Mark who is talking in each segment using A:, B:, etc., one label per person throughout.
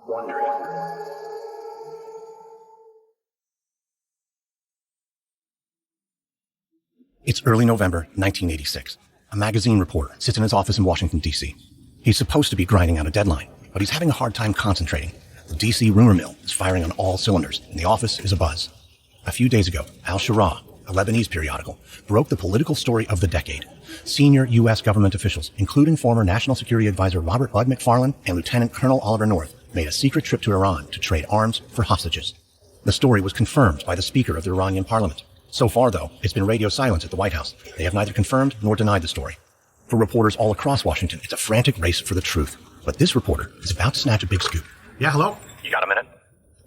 A: Wondery.
B: It's early November 1986. A magazine reporter sits in his office in Washington, D.C. He's supposed to be grinding out a deadline, but he's having a hard time concentrating. The D.C. rumor mill is firing on all cylinders, and the office is abuzz. A few days ago, Al-Shara, a Lebanese periodical, broke the political story of the decade. Senior U.S. government officials, including former National Security Advisor Robert Bud McFarlane and Lieutenant Colonel Oliver North, made a secret trip to Iran to trade arms for hostages. The story was confirmed by the Speaker of the Iranian parliament. So far, though, it's been radio silence at the White House. They have neither confirmed nor denied the story. For reporters all across Washington, it's a frantic race for the truth. But this reporter is about to snatch a big scoop.
A: Yeah, hello? You got a minute?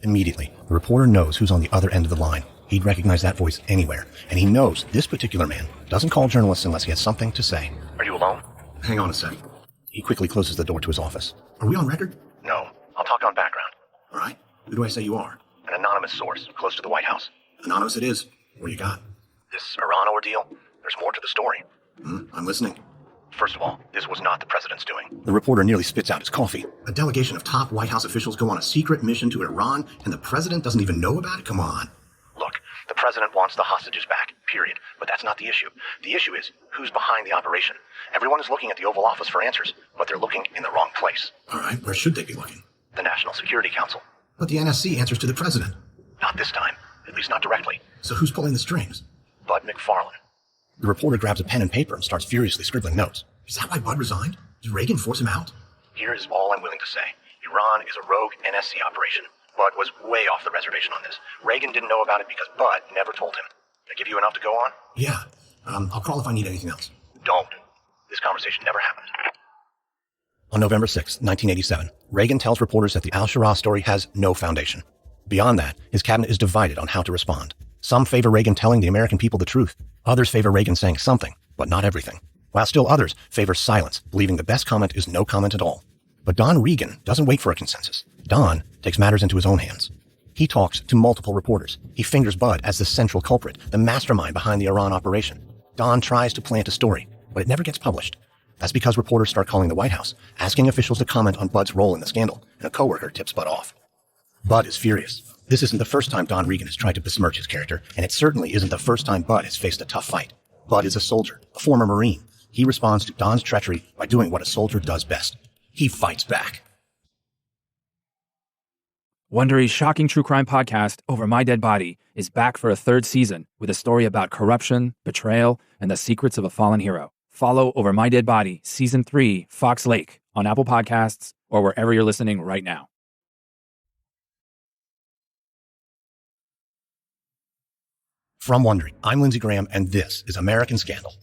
B: Immediately, the reporter knows who's on the other end of the line. He'd recognize that voice anywhere. And he knows this particular man doesn't call journalists unless he has something to say.
A: Are you alone?
B: Hang on a sec. He quickly closes the door to his office. Are we on record?
A: No. I'll talk on background.
B: All right. Who do I say you are?
A: An anonymous source, close to the White House.
B: Anonymous it is. What do you got?
A: This Iran ordeal, there's more to the story.
B: I'm listening.
A: First of all, this was not the president's doing.
B: The reporter nearly spits out his coffee. A delegation of top White House officials go on a secret mission to Iran, and the president doesn't even know about it? Come on.
A: Look, the president wants the hostages back, period. But that's not the issue. The issue is who's behind the operation. Everyone is looking at the Oval Office for answers, but they're looking in the wrong place.
B: All right, where should they be looking?
A: The National Security Council.
B: But the NSC answers to the president.
A: Not this time. At least not directly.
B: So who's pulling the strings?
A: Bud McFarlane.
B: The reporter grabs a pen and paper and starts furiously scribbling notes. Is that why Bud resigned? Did Reagan force him out?
A: Here is all I'm willing to say. Iran is a rogue NSC operation. Bud was way off the reservation on this. Reagan didn't know about it because Bud never told him. Did I give you enough to go on?
B: Yeah. I'll call if I need anything else.
A: Don't. This conversation never happened.
B: On November 6, 1987, Reagan tells reporters that the Al-Shara story has no foundation. Beyond that, his cabinet is divided on how to respond. Some favor Reagan telling the American people the truth. Others favor Reagan saying something, but not everything. While still others favor silence, believing the best comment is no comment at all. But Don Regan doesn't wait for a consensus. Don takes matters into his own hands. He talks to multiple reporters. He fingers Bud as the central culprit, the mastermind behind the Iran operation. Don tries to plant a story, but it never gets published. That's because reporters start calling the White House, asking officials to comment on Bud's role in the scandal, and a coworker tips Bud off. Bud is furious. This isn't the first time Don Regan has tried to besmirch his character, and it certainly isn't the first time Bud has faced a tough fight. Bud is a soldier, a former Marine. He responds to Don's treachery by doing what a soldier does best. He fights back.
C: Wondery's shocking true crime podcast, Over My Dead Body, is back for a third season with a story about corruption, betrayal, and the secrets of a fallen hero. Follow Over My Dead Body, Season 3, Fox Lake, on Apple Podcasts or wherever you're listening right now.
B: From Wondery, I'm Lindsey Graham, and this is American Scandal.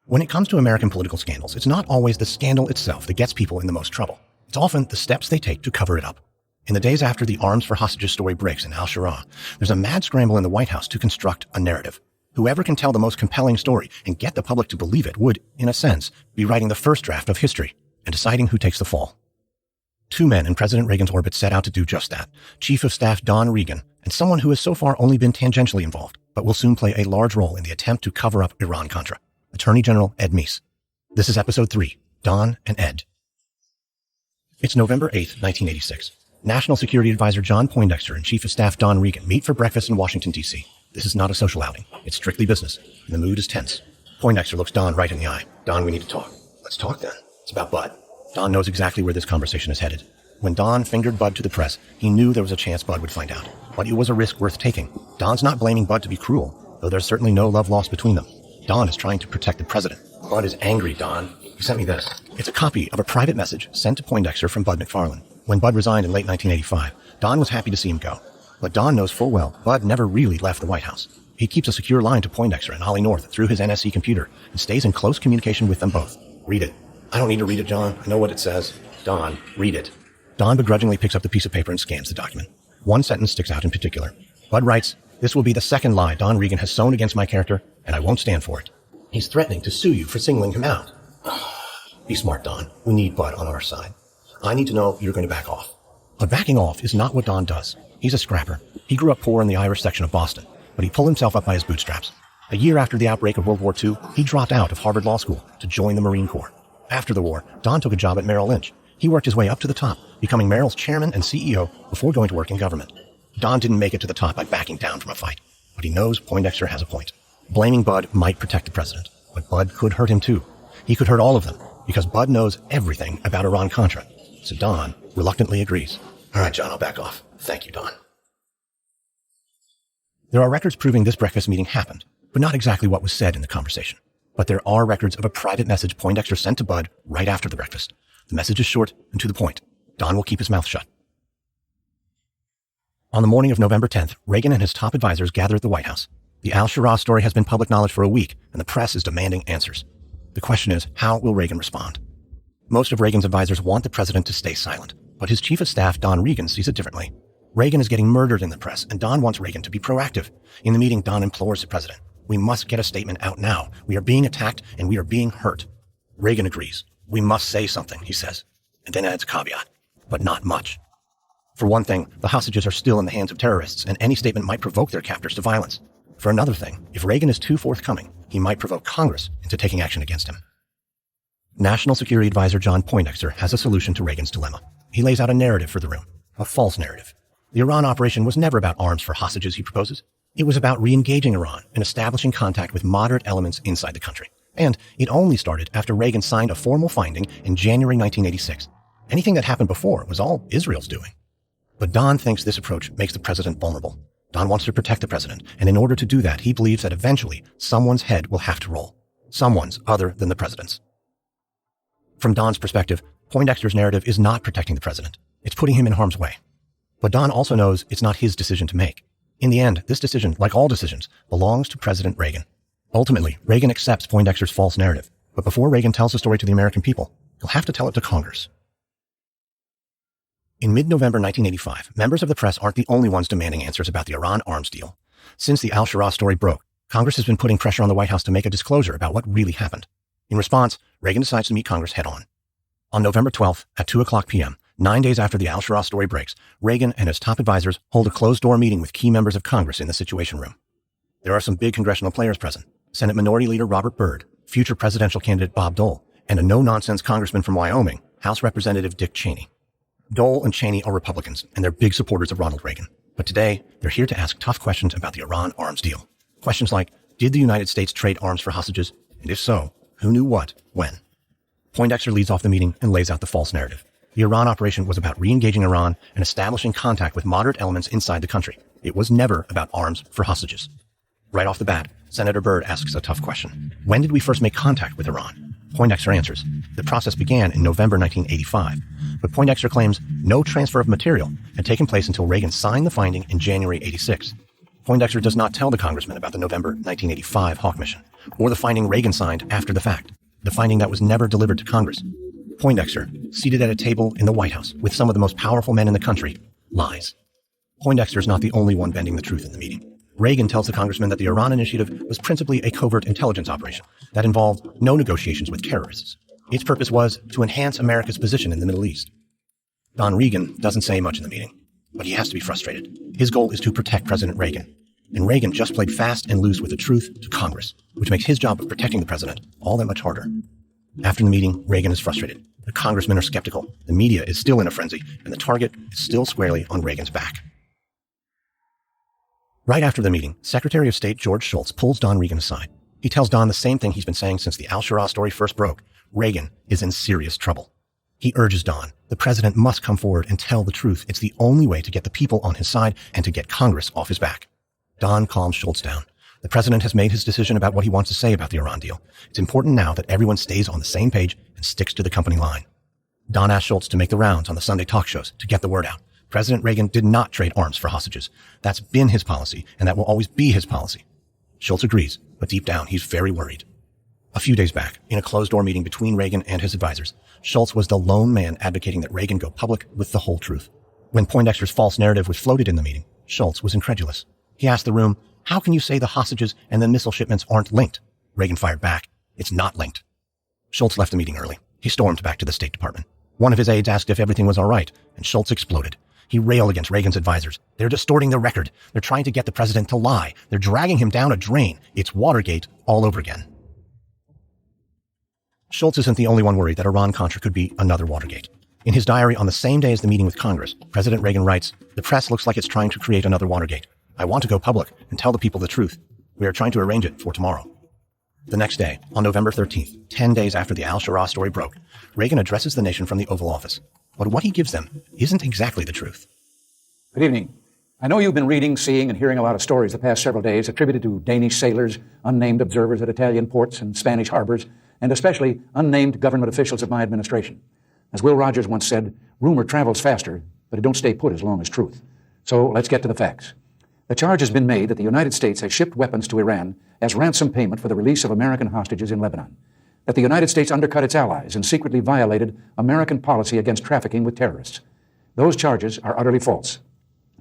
B: When it comes to American political scandals, it's not always the scandal itself that gets people in the most trouble. It's often the steps they take to cover it up. In the days after the arms for hostages story breaks in Al-Shara, there's a mad scramble in the White House to construct a narrative. Whoever can tell the most compelling story and get the public to believe it would, in a sense, be writing the first draft of history and deciding who takes the fall. Two men in President Reagan's orbit set out to do just that. Chief of Staff Don Regan and someone who has so far only been tangentially involved, but will soon play a large role in the attempt to cover up Iran-Contra. Attorney General Ed Meese. This is Episode 3, Don and Ed. It's November 8, 1986. National Security Advisor John Poindexter and Chief of Staff Don Regan meet for breakfast in Washington, D.C. This is not a social outing. It's strictly business, and the mood is tense. Poindexter looks Don right in the eye. Don, we need to talk. Let's talk then. It's about Bud. Don knows exactly where this conversation is headed. When Don fingered Bud to the press, he knew there was a chance Bud would find out. But it was a risk worth taking. Don's not blaming Bud to be cruel, though there's certainly no love lost between them. Don is trying to protect the president. Bud is angry, Don. He sent me this. It's a copy of a private message sent to Poindexter from Bud McFarlane. When Bud resigned in late 1985, Don was happy to see him go. But Don knows full well Bud never really left the White House. He keeps a secure line to Poindexter and Ollie North through his NSC computer and stays in close communication with them both. Read it. I don't need to read it, John. I know what it says. Don, read it. Don begrudgingly picks up the piece of paper and scans the document. One sentence sticks out in particular. Bud writes, "This will be the second lie Don Regan has sown against my character, and I won't stand for it. He's threatening to sue you for singling him out." Be smart, Don. We need Bud on our side. I need to know you're going to back off. But backing off is not what Don does. He's a scrapper. He grew up poor in the Irish section of Boston, but he pulled himself up by his bootstraps. A year after the outbreak of World War II, he dropped out of Harvard Law School to join the Marine Corps. After the war, Don took a job at Merrill Lynch. He worked his way up to the top, becoming Merrill's chairman and CEO before going to work in government. Don didn't make it to the top by backing down from a fight, but he knows Poindexter has a point. Blaming Bud might protect the president, but Bud could hurt him too. He could hurt all of them, because Bud knows everything about Iran-Contra. So Don reluctantly agrees. All right, John, I'll back off. Thank you, Don. There are records proving this breakfast meeting happened, but not exactly what was said in the conversation. But there are records of a private message Poindexter sent to Bud right after the breakfast. The message is short and to the point. Don will keep his mouth shut. On the morning of November 10th, Regan and his top advisors gather at the White House. The Al-Shura story has been public knowledge for a week, and the press is demanding answers. The question is, how will Regan respond? Most of Regan's advisors want the president to stay silent, but his chief of staff, Don Regan, sees it differently. Regan is getting murdered in the press, and Don wants Regan to be proactive. In the meeting, Don implores the president, "We must get a statement out now. We are being attacked, and we are being hurt." Regan agrees. "We must say something," he says, and then adds a caveat, "but not much." For one thing, the hostages are still in the hands of terrorists, and any statement might provoke their captors to violence. For another thing, if Regan is too forthcoming, he might provoke Congress into taking action against him. National Security Advisor John Poindexter has a solution to Regan's dilemma. He lays out a narrative for the room, a false narrative. The Iran operation was never about arms for hostages, he proposes. It was about re-engaging Iran and establishing contact with moderate elements inside the country. And it only started after Regan signed a formal finding in January 1986. Anything that happened before was all Israel's doing. But Don thinks this approach makes the president vulnerable. Don wants to protect the president, and in order to do that, he believes that eventually someone's head will have to roll. Someone's other than the president's. From Don's perspective, Poindexter's narrative is not protecting the president. It's putting him in harm's way. But Don also knows it's not his decision to make. In the end, this decision, like all decisions, belongs to President Regan. Ultimately, Regan accepts Poindexter's false narrative. But before Regan tells the story to the American people, he'll have to tell it to Congress. In mid-November 1985, members of the press aren't the only ones demanding answers about the Iran arms deal. Since the Al-Shura story broke, Congress has been putting pressure on the White House to make a disclosure about what really happened. In response, Reagan decides to meet Congress head-on. On November 12th at 2:00 p.m., 9 days after the Al-Shura story breaks, Reagan and his top advisors hold a closed-door meeting with key members of Congress in the Situation Room. There are some big congressional players present: Senate Minority Leader Robert Byrd, future presidential candidate Bob Dole, and a no-nonsense congressman from Wyoming, House Representative Dick Cheney. Dole and Cheney are Republicans, and they're big supporters of Ronald Reagan. But today, they're here to ask tough questions about the Iran arms deal. Questions like, did the United States trade arms for hostages? And if so, who knew what, when? Poindexter leads off the meeting and lays out the false narrative. The Iran operation was about re-engaging Iran and establishing contact with moderate elements inside the country. It was never about arms for hostages. Right off the bat, Senator Byrd asks a tough question. When did we first make contact with Iran? Poindexter answers. The process began in November 1985, but Poindexter claims no transfer of material had taken place until Reagan signed the finding in January 86. Poindexter does not tell the congressman about the November 1985 Hawk mission, or the finding Reagan signed after the fact, the finding that was never delivered to Congress. Poindexter, seated at a table in the White House with some of the most powerful men in the country, lies. Poindexter is not the only one bending the truth in the meeting. Reagan tells the congressman that the Iran initiative was principally a covert intelligence operation that involved no negotiations with terrorists. Its purpose was to enhance America's position in the Middle East. Don Regan doesn't say much in the meeting, but he has to be frustrated. His goal is to protect President Reagan, and Reagan just played fast and loose with the truth to Congress, which makes his job of protecting the president all that much harder. After the meeting, Reagan is frustrated. The congressmen are skeptical, the media is still in a frenzy, and the target is still squarely on Reagan's back. Right after the meeting, Secretary of State George Shultz pulls Don Regan aside. He tells Don the same thing he's been saying since the Al-Shura story first broke. Reagan is in serious trouble. He urges Don, the president must come forward and tell the truth. It's the only way to get the people on his side and to get Congress off his back. Don calms Shultz down. The president has made his decision about what he wants to say about the Iran deal. It's important now that everyone stays on the same page and sticks to the company line. Don asks Shultz to make the rounds on the Sunday talk shows to get the word out. President Reagan did not trade arms for hostages. That's been his policy, and that will always be his policy. Shultz agrees, but deep down, he's very worried. A few days back, in a closed-door meeting between Reagan and his advisors, Shultz was the lone man advocating that Reagan go public with the whole truth. When Poindexter's false narrative was floated in the meeting, Shultz was incredulous. He asked the room, how can you say the hostages and the missile shipments aren't linked? Reagan fired back, it's not linked. Shultz left the meeting early. He stormed back to the State Department. One of his aides asked if everything was all right, and Shultz exploded. He railed against Reagan's advisors. They're distorting the record. They're trying to get the president to lie. They're dragging him down a drain. It's Watergate all over again. Shultz isn't the only one worried that Iran-Contra could be another Watergate. In his diary on the same day as the meeting with Congress, President Reagan writes, "The press looks like it's trying to create another Watergate. I want to go public and tell the people the truth. We are trying to arrange it for tomorrow." The next day, on November 13th, 10 days after the al-Shura story broke, Reagan addresses the nation from the Oval Office. But what he gives them isn't exactly the truth.
D: Good evening. I know you've been reading, seeing, and hearing a lot of stories the past several days attributed to Danish sailors, unnamed observers at Italian ports and Spanish harbors, and especially unnamed government officials of my administration. As Will Rogers once said, rumor travels faster, but it don't stay put as long as truth. So let's get to the facts. The charge has been made that the United States has shipped weapons to Iran as ransom payment for the release of American hostages in Lebanon, that the United States undercut its allies and secretly violated American policy against trafficking with terrorists. Those charges are utterly false.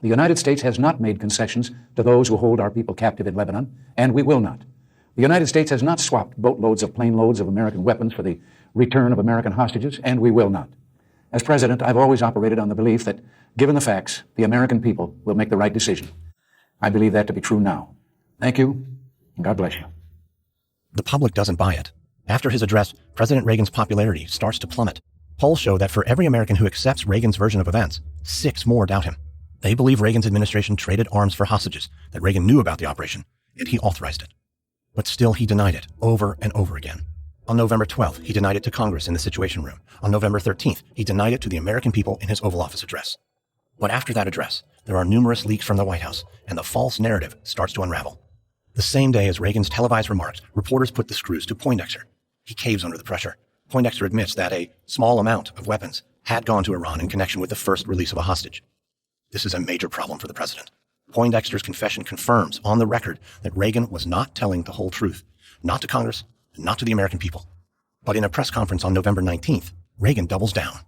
D: The United States has not made concessions to those who hold our people captive in Lebanon, and we will not. The United States has not swapped boatloads of plane loads of American weapons for the return of American hostages, and we will not. As president, I've always operated on the belief that, given the facts, the American people will make the right decision. I believe that to be true now. Thank you, and God bless you.
B: The public doesn't buy it. After his address, President Reagan's popularity starts to plummet. Polls show that for every American who accepts Reagan's version of events, 6 more doubt him. They believe Reagan's administration traded arms for hostages, that Reagan knew about the operation, and he authorized it. But still, he denied it over and over again. On November 12th, he denied it to Congress in the Situation Room. On November 13th, he denied it to the American people in his Oval Office address. But after that address, there are numerous leaks from the White House, and the false narrative starts to unravel. The same day as Reagan's televised remarks, reporters put the screws to Poindexter. He caves under the pressure. Poindexter admits that a small amount of weapons had gone to Iran in connection with the first release of a hostage. This is a major problem for the president. Poindexter's confession confirms on the record that Reagan was not telling the whole truth, not to Congress, and not to the American people. But in a press conference on November 19th, Reagan doubles down.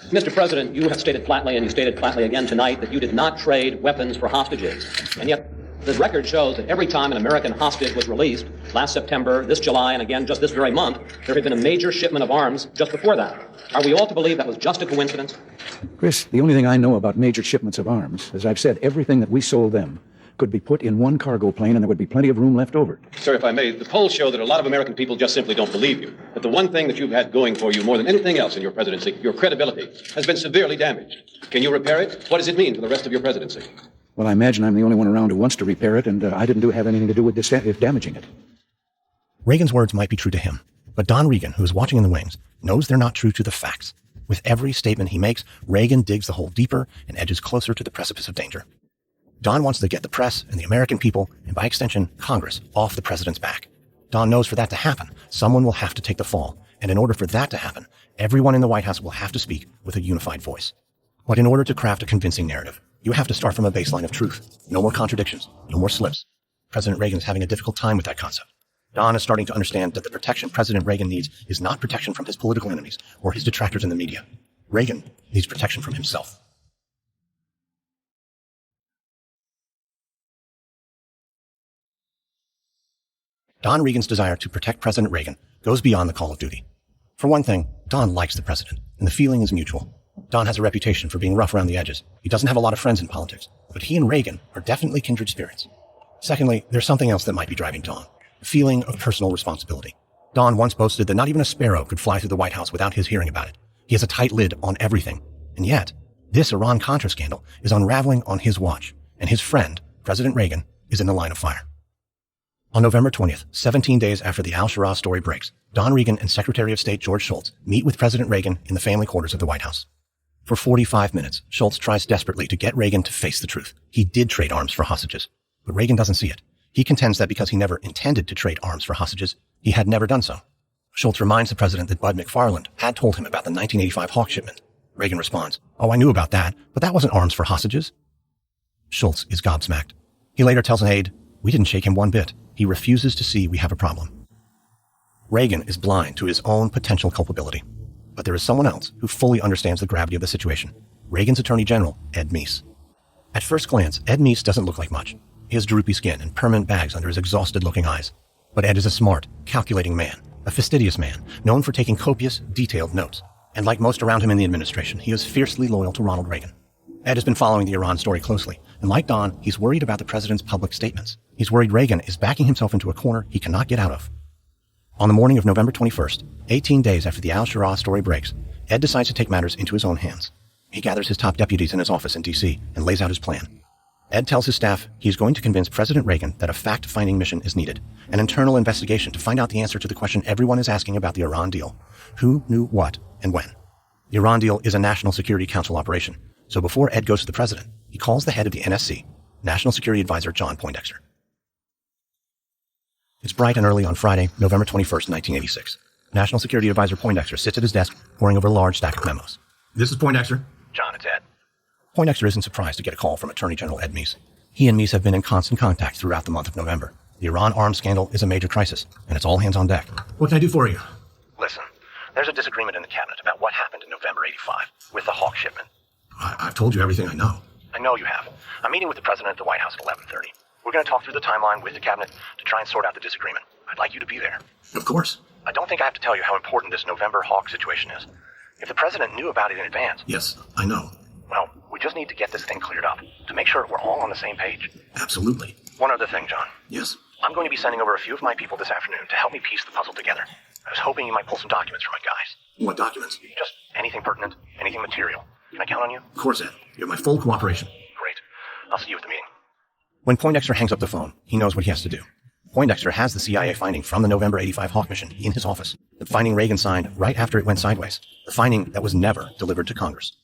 E: Mr. President, you have stated flatly, and you stated flatly again tonight, that you did not trade weapons for hostages. And yet, the record shows that every time an American hostage was released, last September, this July, and again just this very month, there had been a major shipment of arms just before that. Are we all to believe that was just a coincidence?
D: Chris, the only thing I know about major shipments of arms, as I've said, everything that we sold them could be put in one cargo plane and there would be plenty of room left over.
E: Sir, if I may, the polls show that a lot of American people just simply don't believe you. But the one thing that you've had going for you more than anything else in your presidency, your credibility, has been severely damaged. Can you repair it? What does it mean for the rest of your presidency?
D: Well, I imagine I'm the only one around who wants to repair it, and I didn't have anything to do with damaging it.
B: Reagan's words might be true to him, but Don Regan, who is watching in the wings, knows they're not true to the facts. With every statement he makes, Reagan digs the hole deeper and edges closer to the precipice of danger. Don wants to get the press and the American people, and by extension, Congress, off the president's back. Don knows for that to happen, someone will have to take the fall, and in order for that to happen, everyone in the White House will have to speak with a unified voice. But in order to craft a convincing narrative, you have to start from a baseline of truth. No more contradictions, no more slips. President Reagan is having a difficult time with that concept. Don is starting to understand that the protection President Reagan needs is not protection from his political enemies or his detractors in the media. Reagan needs protection from himself. Don Regan's desire to protect President Reagan goes beyond the call of duty. For one thing, Don likes the president, and the feeling is mutual. Don has a reputation for being rough around the edges. He doesn't have a lot of friends in politics, but he and Reagan are definitely kindred spirits. Secondly, there's something else that might be driving Don, a feeling of personal responsibility. Don once boasted that not even a sparrow could fly through the White House without his hearing about it. He has a tight lid on everything. And yet, this Iran-Contra scandal is unraveling on his watch, and his friend, President Reagan, is in the line of fire. On November 20th, 17 days after the al-Shura story breaks, Don Regan and Secretary of State George Shultz meet with President Reagan in the family quarters of the White House. For 45 minutes, Shultz tries desperately to get Reagan to face the truth. He did trade arms for hostages, but Reagan doesn't see it. He contends that because he never intended to trade arms for hostages, he had never done so. Shultz reminds the president that Bud McFarland had told him about the 1985 Hawk shipment. Reagan responds, "Oh, I knew about that, but that wasn't arms for hostages." Shultz is gobsmacked. He later tells an aide, "We didn't shake him one bit. He refuses to see we have a problem." Reagan is blind to his own potential culpability. But there is someone else who fully understands the gravity of the situation. Reagan's Attorney General, Ed Meese. At first glance, Ed Meese doesn't look like much. He has droopy skin and permanent bags under his exhausted-looking eyes. But Ed is a smart, calculating man, a fastidious man, known for taking copious, detailed notes. And like most around him in the administration, he is fiercely loyal to Ronald Reagan. Ed has been following the Iran story closely, and like Don, he's worried about the president's public statements. He's worried Reagan is backing himself into a corner he cannot get out of. On the morning of November 21st, 18 days after the al-Shura story breaks, Ed decides to take matters into his own hands. He gathers his top deputies in his office in D.C. and lays out his plan. Ed tells his staff he's going to convince President Reagan that a fact-finding mission is needed, an internal investigation to find out the answer to the question everyone is asking about the Iran deal. Who knew what and when? The Iran deal is a National Security Council operation, so before Ed goes to the president, he calls the head of the NSC, National Security Advisor John Poindexter. It's bright and early on Friday, November 21st, 1986. National Security Advisor Poindexter sits at his desk, poring over a large stack of memos. This is Poindexter.
A: John, it's Ed.
B: Poindexter isn't surprised to get a call from Attorney General Ed Meese. He and Meese have been in constant contact throughout the month of November. The Iran arms scandal is a major crisis, and it's all hands on deck. What can I do for you?
A: Listen, there's a disagreement in the cabinet about what happened in November 85 with the Hawk shipment.
B: I've told you everything I know.
A: I know you have. I'm meeting with the president at the White House at 11:30. We're going to talk through the timeline with the cabinet to try and sort out the disagreement. I'd like you to be there.
B: Of course.
A: I don't think I have to tell you how important this November Hawk situation is. If the president knew about it in advance...
B: Yes, I know.
A: Well, we just need to get this thing cleared up to make sure we're all on the same page.
B: Absolutely.
A: One other thing, John.
B: Yes?
A: I'm going to be sending over a few of my people this afternoon to help me piece the puzzle together. I was hoping you might pull some documents from my guys.
B: What documents?
A: Just anything pertinent, anything material. Can I count on you?
B: Of course, Ed. You have my full cooperation.
A: Great. I'll see you at the meeting.
B: When Poindexter hangs up the phone, he knows what he has to do. Poindexter has the CIA finding from the November 85 Hawk mission in his office. The finding Reagan signed right after it went sideways. The finding that was never delivered to Congress.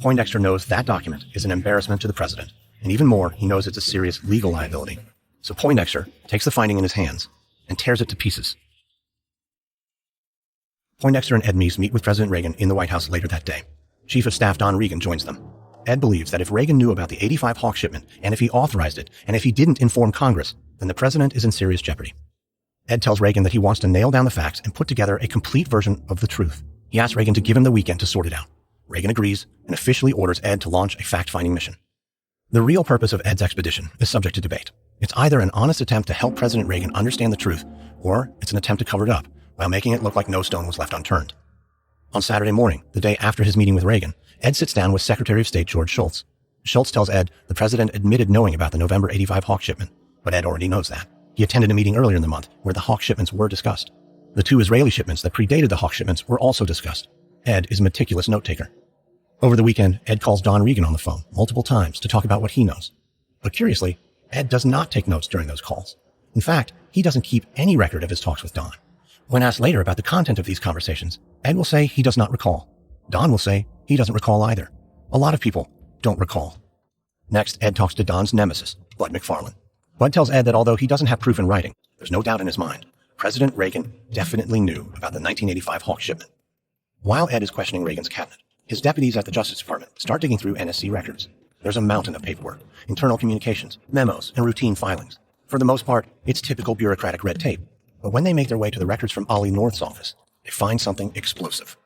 B: Poindexter knows that document is an embarrassment to the president. And even more, he knows it's a serious legal liability. So Poindexter takes the finding in his hands and tears it to pieces. Poindexter and Ed Meese meet with President Reagan in the White House later that day. Chief of Staff Don Regan joins them. Ed believes that if Reagan knew about the 85 Hawk shipment, and if he authorized it, and if he didn't inform Congress, then the president is in serious jeopardy. Ed tells Reagan that he wants to nail down the facts and put together a complete version of the truth. He asks Reagan to give him the weekend to sort it out. Reagan agrees and officially orders Ed to launch a fact-finding mission. The real purpose of Ed's expedition is subject to debate. It's either an honest attempt to help President Reagan understand the truth, or it's an attempt to cover it up while making it look like no stone was left unturned. On Saturday morning, the day after his meeting with Reagan, Ed sits down with Secretary of State George Shultz. Shultz tells Ed the president admitted knowing about the November 85 Hawk shipment, but Ed already knows that. He attended a meeting earlier in the month where the Hawk shipments were discussed. The two Israeli shipments that predated the Hawk shipments were also discussed. Ed is a meticulous note-taker. Over the weekend, Ed calls Don Regan on the phone multiple times to talk about what he knows. But curiously, Ed does not take notes during those calls. In fact, he doesn't keep any record of his talks with Don. When asked later about the content of these conversations, Ed will say he does not recall. Don will say he doesn't recall either. A lot of people don't recall. Next, Ed talks to Don's nemesis, Bud McFarlane. Bud tells Ed that although he doesn't have proof in writing, there's no doubt in his mind. President Reagan definitely knew about the 1985 Hawk shipment. While Ed is questioning Reagan's cabinet, his deputies at the Justice Department start digging through NSC records. There's a mountain of paperwork, internal communications, memos, and routine filings. For the most part, it's typical bureaucratic red tape. But when they make their way to the records from Ollie North's office, they find something explosive.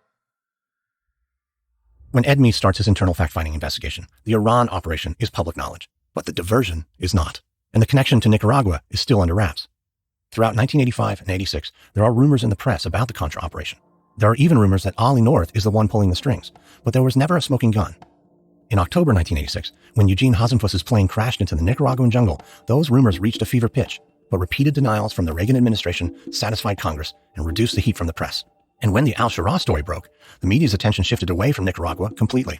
B: When Ed Meese starts his internal fact-finding investigation, the Iran operation is public knowledge, but the diversion is not. And the connection to Nicaragua is still under wraps. Throughout 1985 and 86, there are rumors in the press about the Contra operation. There are even rumors that Ollie North is the one pulling the strings, but there was never a smoking gun. In October 1986, when Eugene Hasenfuss's plane crashed into the Nicaraguan jungle, those rumors reached a fever pitch, but repeated denials from the Reagan administration satisfied Congress and reduced the heat from the press. And when the al-Shura story broke, the media's attention shifted away from Nicaragua completely.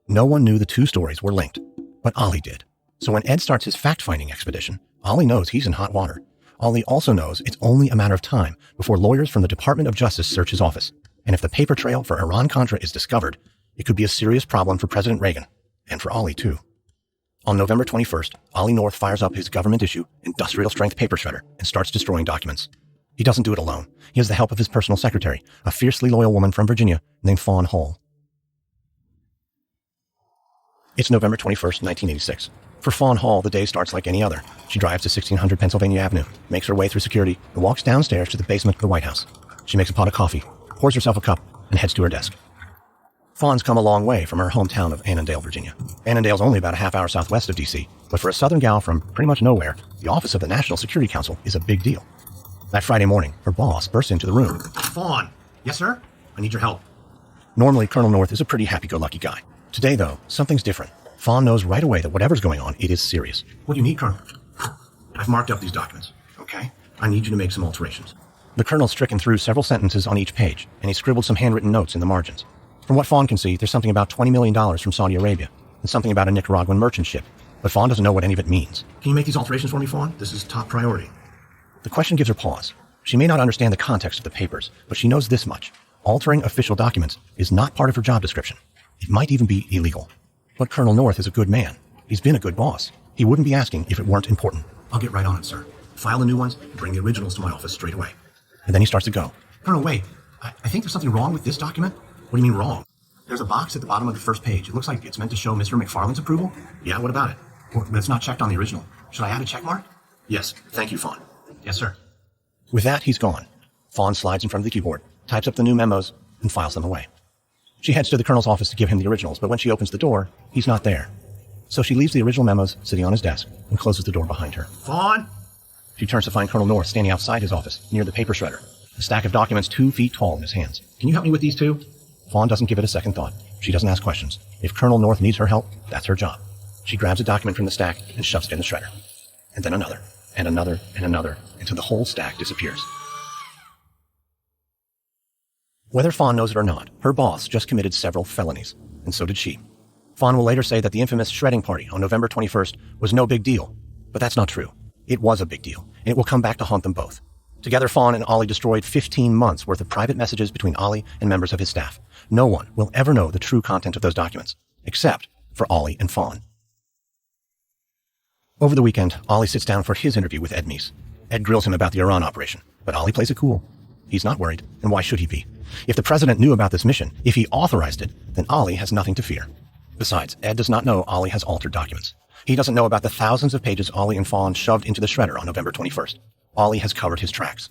B: No one knew the two stories were linked, but Ollie did. So when Ed starts his fact-finding expedition, Ollie knows he's in hot water. Ollie also knows it's only a matter of time before lawyers from the Department of Justice search his office. And if the paper trail for Iran-Contra is discovered, it could be a serious problem for President Reagan, and for Ollie too. On November 21st, Ollie North fires up his government-issue industrial-strength paper shredder and starts destroying documents. He doesn't do it alone. He has the help of his personal secretary, a fiercely loyal woman from Virginia named Fawn Hall. It's November 21st, 1986. For Fawn Hall, the day starts like any other. She drives to 1600 Pennsylvania Avenue, makes her way through security, and walks downstairs to the basement of the White House. She makes a pot of coffee, pours herself a cup, and heads to her desk. Fawn's come a long way from her hometown of Annandale, Virginia. Annandale's only about a half hour southwest of D.C., but for a southern gal from pretty much nowhere, the office of the National Security Council is a big deal. That Friday morning, her boss bursts into the room.
F: Fawn. Yes, sir? I need your help.
B: Normally, Colonel North is a pretty happy-go-lucky guy. Today, though, something's different. Fawn knows right away that whatever's going on, it is serious. What do you need, Colonel? I've marked up these documents, okay? I need you to make some alterations. The Colonel's stricken through several sentences on each page, and he scribbled some handwritten notes in the margins. From what Fawn can see, there's something about $20 million from Saudi Arabia, and something about a Nicaraguan merchant ship, but Fawn doesn't know what any of it means. Can you make these alterations for me, Fawn? This is top priority. The question gives her pause. She may not understand the context of the papers, but she knows this much. Altering official documents is not part of her job description. It might even be illegal. But Colonel North is a good man. He's been a good boss. He wouldn't be asking if it weren't important. I'll get right on it, sir. File the new ones and bring the originals to my office straight away. And then he starts to go. Colonel, wait. I think there's something wrong with this document. What do you mean wrong? There's a box at the bottom of the first page. It looks like it's meant to show Mr. McFarland's approval. Yeah, what about it? Well, it's not checked on the original. Should I add a check mark? Yes. Thank you, Fawn. Yes, sir. With that, he's gone. Fawn slides in front of the keyboard, types up the new memos, and files them away. She heads to the Colonel's office to give him the originals, but when she opens the door, he's not there. So she leaves the original memos sitting on his desk and closes the door behind her. Fawn! She turns to find Colonel North standing outside his office, near the paper shredder, a stack of documents 2 feet tall in his hands. Can you help me with these two? Fawn doesn't give it a second thought. She doesn't ask questions. If Colonel North needs her help, that's her job. She grabs a document from the stack and shoves it in the shredder. And then another, and another, and another, until the whole stack disappears. Whether Fawn knows it or not, her boss just committed several felonies, and so did she. Fawn will later say that the infamous shredding party on November 21st was no big deal, but that's not true. It was a big deal, and it will come back to haunt them both. Together, Fawn and Ollie destroyed 15 months' worth of private messages between Ollie and members of his staff. No one will ever know the true content of those documents, except for Ollie and Fawn. Over the weekend, Ollie sits down for his interview with Ed Meese. Ed grills him about the Iran operation, but Ollie plays it cool. He's not worried, and why should he be? If the president knew about this mission, if he authorized it, then Ollie has nothing to fear. Besides, Ed does not know Ollie has altered documents. He doesn't know about the thousands of pages Ollie and Fawn shoved into the shredder on November 21st. Ollie has covered his tracks.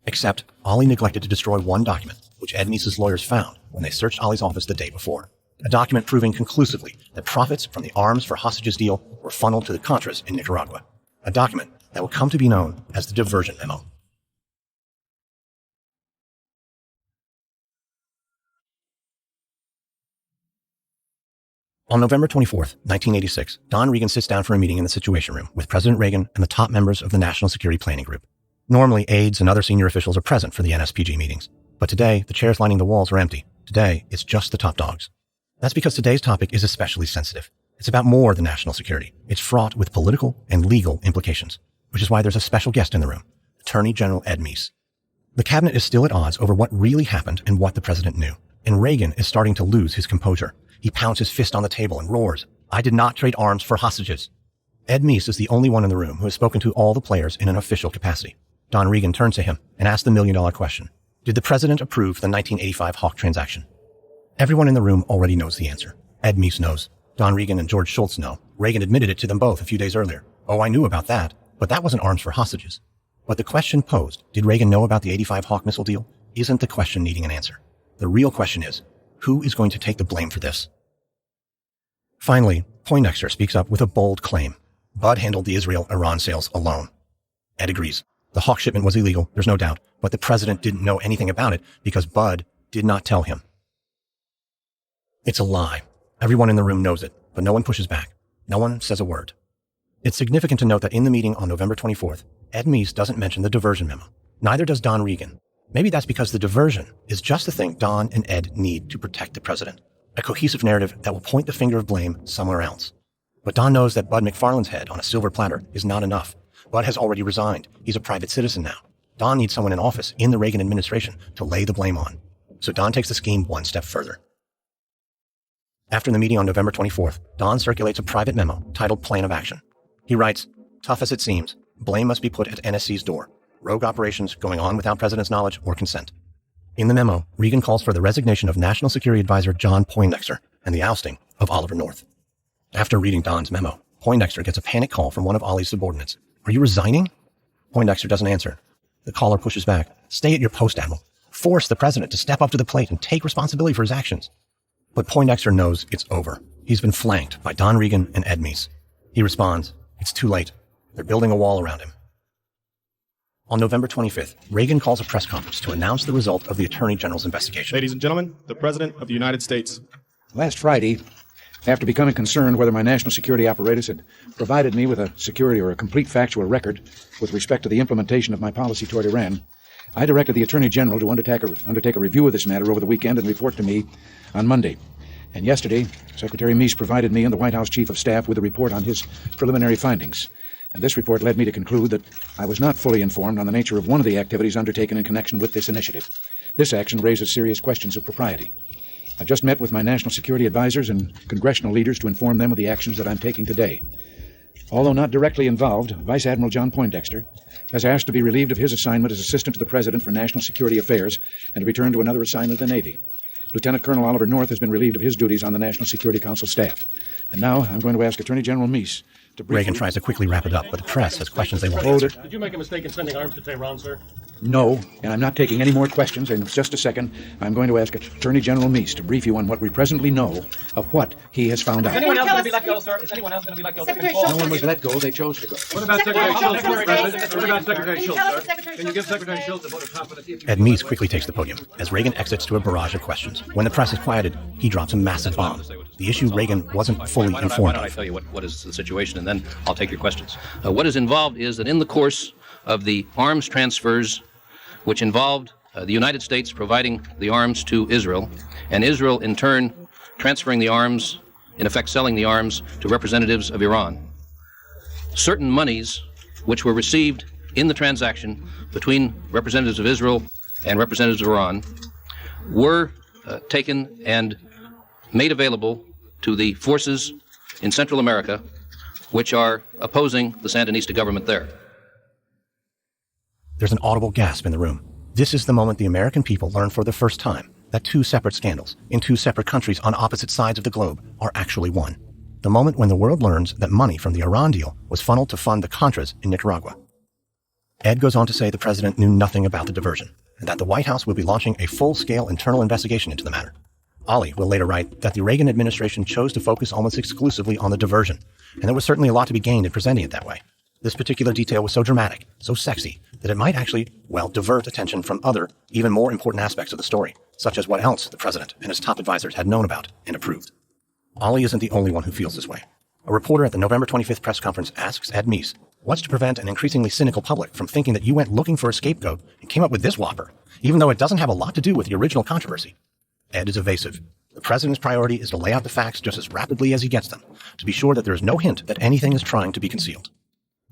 B: Except, Ollie neglected to destroy one document, which Ed Meese's lawyers found when they searched Ollie's office the day before. A document proving conclusively that profits from the arms for hostages deal were funneled to the Contras in Nicaragua. A document that would come to be known as the Divergent Memo. On November 24th, 1986, Don Regan sits down for a meeting in the Situation Room with President Reagan and the top members of the National Security Planning Group. Normally, aides and other senior officials are present for the Nspg meetings. But today, the chairs lining the walls are empty. Today, it's just the top dogs. That's because today's topic is especially sensitive. It's about more than national security. It's fraught with political and legal implications, which is why there's a special guest in the room, Attorney General Ed Meese. The cabinet is still at odds over what really happened and what the president knew. And Reagan is starting to lose his composure. He pounds his fist on the table and roars, "I did not trade arms for hostages." Ed Meese is the only one in the room who has spoken to all the players in an official capacity. Don Regan turns to him and asks the million-dollar question. Did the president approve the 1985 Hawk transaction? Everyone in the room already knows the answer. Ed Meese knows. Don Regan and George Shultz know. Reagan admitted it to them both a few days earlier. Oh, I knew about that, but that wasn't arms for hostages. But the question posed, did Reagan know about the 85 Hawk missile deal, isn't the question needing an answer. The real question is, who is going to take the blame for this? Finally, Poindexter speaks up with a bold claim. Bud handled the Israel-Iran sales alone. Ed agrees. The Hawk shipment was illegal, there's no doubt, but the president didn't know anything about it because Bud did not tell him. It's a lie. Everyone in the room knows it, but no one pushes back. No one says a word. It's significant to note that in the meeting on November 24th, Ed Meese doesn't mention the diversion memo. Neither does Don Regan. Maybe that's because the diversion is just the thing Don and Ed need to protect the president. A cohesive narrative that will point the finger of blame somewhere else. But Don knows that Bud McFarland's head on a silver platter is not enough. Bud has already resigned. He's a private citizen now. Don needs someone in office in the Reagan administration to lay the blame on. So Don takes the scheme one step further. After the meeting on November 24th, Don circulates a private memo titled Plan of Action. He writes, "Tough as it seems, blame must be put at NSC's door. Rogue operations going on without President's knowledge or consent." In the memo, Regan calls for the resignation of National Security Advisor John Poindexter and the ousting of Oliver North. After reading Don's memo, Poindexter gets a panic call from one of Ollie's subordinates. "Are you resigning?" Poindexter doesn't answer. The caller pushes back. "Stay at your post, Admiral. Force the president to step up to the plate and take responsibility for his actions." But Poindexter knows it's over. He's been flanked by Don Regan and Ed Meese. He responds, "It's too late. They're building a wall around him." On November 25th, Reagan calls a press conference to announce the result of the Attorney General's investigation.
F: Ladies and gentlemen, the President of the United States.
D: Last Friday, After becoming concerned whether my national security apparatus had provided me with a security or a complete factual record with respect to the implementation of my policy toward Iran, I directed the Attorney General to undertake a review of this matter over the weekend and report to me on Monday. And yesterday, Secretary Meese provided me and the White House Chief of Staff with a report on his preliminary findings. And this report led me to conclude that I was not fully informed on the nature of one of the activities undertaken in connection with this initiative. This action raises serious questions of propriety. I've just met with my national security advisors and congressional leaders to inform them of the actions that I'm taking today. Although not directly involved, Vice Admiral John Poindexter has asked to be relieved of his assignment as Assistant to the President for National Security Affairs and to return to another assignment in the Navy. Lieutenant Colonel Oliver North has been relieved of his duties on the National Security Council staff. And now I'm going to ask Attorney General Meese to brief
B: Regan tries to quickly wrap it up, but the press has questions they want
D: Hold
B: answered.
D: it.
F: Did you make a mistake in sending arms to Tehran, sir?
D: No, and I'm not taking any more questions. In just a second, I'm going to ask Attorney General Meese to brief you on what we presently know of what he has found out.
E: Is anyone else going to be let go, sir? Is anyone else going to be let go?
D: No one was let go. They chose to go.
F: What about Secretary Schultz, Mr. President? What about Secretary Schultz, sir? Can you give Secretary Schultz a vote of confidence?
B: Ed Meese quickly takes the podium as Reagan exits to a barrage of questions. When the press is quieted, he drops a massive bomb. The issue Reagan wasn't fully informed
G: Why don't I
B: of.
G: tell you what is the situation, and then I'll take your questions. What is involved is that in the course of the arms transfers, which involved the United States providing the arms to Israel, and Israel in turn transferring the arms, in effect selling the arms to representatives of Iran, certain monies which were received in the transaction between representatives of Israel and representatives of Iran were taken and made available to the forces in Central America which are opposing the Sandinista government there.
B: There's an audible gasp in the room. This is the moment the American people learn for the first time that two separate scandals in two separate countries on opposite sides of the globe are actually one. The moment when the world learns that money from the Iran deal was funneled to fund the Contras in Nicaragua. Ed goes on to say the president knew nothing about the diversion and that the White House will be launching a full-scale internal investigation into the matter. Ollie will later write that the Reagan administration chose to focus almost exclusively on the diversion, and there was certainly a lot to be gained in presenting it that way. This particular detail was so dramatic, so sexy, that it might actually, divert attention from other, even more important aspects of the story, such as what else the president and his top advisors had known about and approved. Ollie isn't the only one who feels this way. A reporter at the November 25th press conference asks Ed Meese, what's to prevent an increasingly cynical public from thinking that you went looking for a scapegoat and came up with this whopper, even though it doesn't have a lot to do with the original controversy? Ed is evasive. The president's priority is to lay out the facts just as rapidly as he gets them, to be sure that there is no hint that anything is trying to be concealed.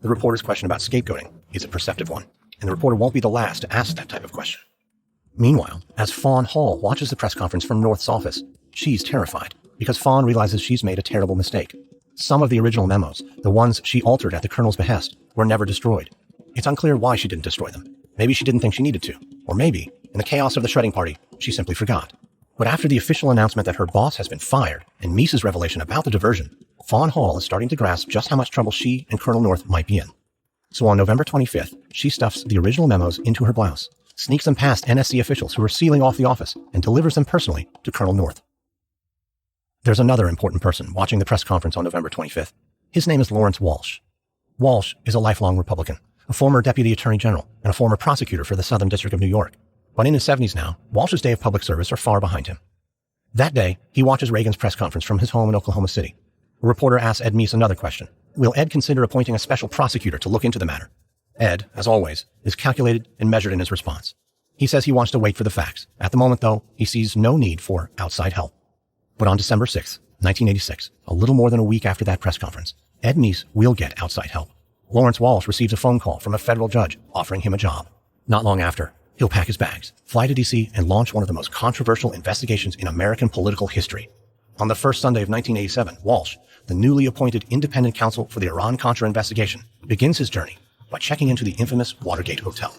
B: The reporter's question about scapegoating is a perceptive one, and the reporter won't be the last to ask that type of question. Meanwhile, as Fawn Hall watches the press conference from North's office, she's terrified, because Fawn realizes she's made a terrible mistake. Some of the original memos, the ones she altered at the colonel's behest, were never destroyed. It's unclear why she didn't destroy them. Maybe she didn't think she needed to, or maybe, in the chaos of the shredding party, she simply forgot. But after the official announcement that her boss has been fired and Meese's revelation about the diversion, Fawn Hall is starting to grasp just how much trouble she and Colonel North might be in. So on November 25th, she stuffs the original memos into her blouse, sneaks them past NSC officials who are sealing off the office, and delivers them personally to Colonel North. There's another important person watching the press conference on November 25th. His name is Lawrence Walsh. Walsh is a lifelong Republican, a former Deputy Attorney General, and a former prosecutor for the Southern District of New York. But in his 70s now, Walsh's day of public service are far behind him. That day, he watches Reagan's press conference from his home in Oklahoma City. A reporter asks Ed Meese another question. Will Ed consider appointing a special prosecutor to look into the matter? Ed, as always, is calculated and measured in his response. He says he wants to wait for the facts. At the moment, though, he sees no need for outside help. But on December 6th, 1986, a little more than a week after that press conference, Ed Meese will get outside help. Lawrence Walsh receives a phone call from a federal judge offering him a job. Not long after, he'll pack his bags, fly to D.C., and launch one of the most controversial investigations in American political history. On the first Sunday of 1987, Walsh, the newly appointed independent counsel for the Iran-Contra investigation, begins his journey by checking into the infamous Watergate Hotel.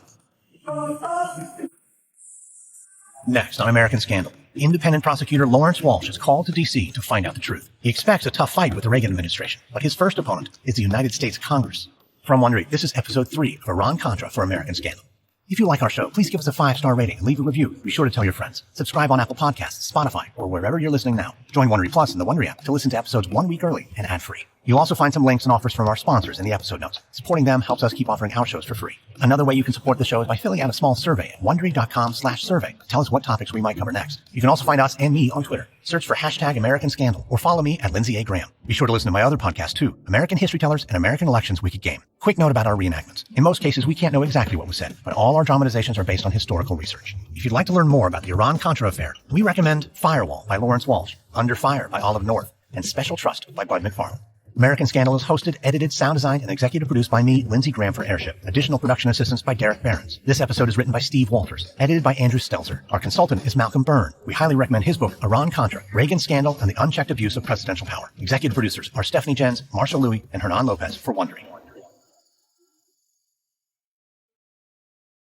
B: Next on American Scandal, independent prosecutor Lawrence Walsh is called to D.C. to find out the truth. He expects a tough fight with the Reagan administration, but his first opponent is the United States Congress. From Wondery, this is episode 3 of Iran-Contra for American Scandal. If you like our show, please give us a 5-star rating and leave a review. Be sure to tell your friends. Subscribe on Apple Podcasts, Spotify, or wherever you're listening now. Join Wondery Plus in the Wondery app to listen to episodes 1 week early and ad-free. You'll also find some links and offers from our sponsors in the episode notes. Supporting them helps us keep offering our shows for free. Another way you can support the show is by filling out a small survey at Wondery.com/survey. Tell us what topics we might cover next. You can also find us and me on Twitter. Search for #AmericanScandal or follow me at Lindsey A. Graham. Be sure to listen to my other podcasts too, American History Tellers and American Elections Wicked Game. Quick note about our reenactments. In most cases, we can't know exactly what was said, but all our dramatizations are based on historical research. If you'd like to learn more about the Iran-Contra affair, we recommend Firewall by Lawrence Walsh, Under Fire by Olive North, and Special Trust by Bud McFarlane. American Scandal is hosted, edited, sound designed, and executive produced by me, Lindsey Graham for Airship. Additional production assistance by Derek Behrens. This episode is written by Steve Walters, edited by Andrew Stelzer. Our consultant is Malcolm Byrne. We highly recommend his book, Iran-Contra, Regan Scandal and the Unchecked Abuse of Presidential Power. Executive producers are Stephanie Jens, Marshall Louis, and Hernan Lopez for Wondery.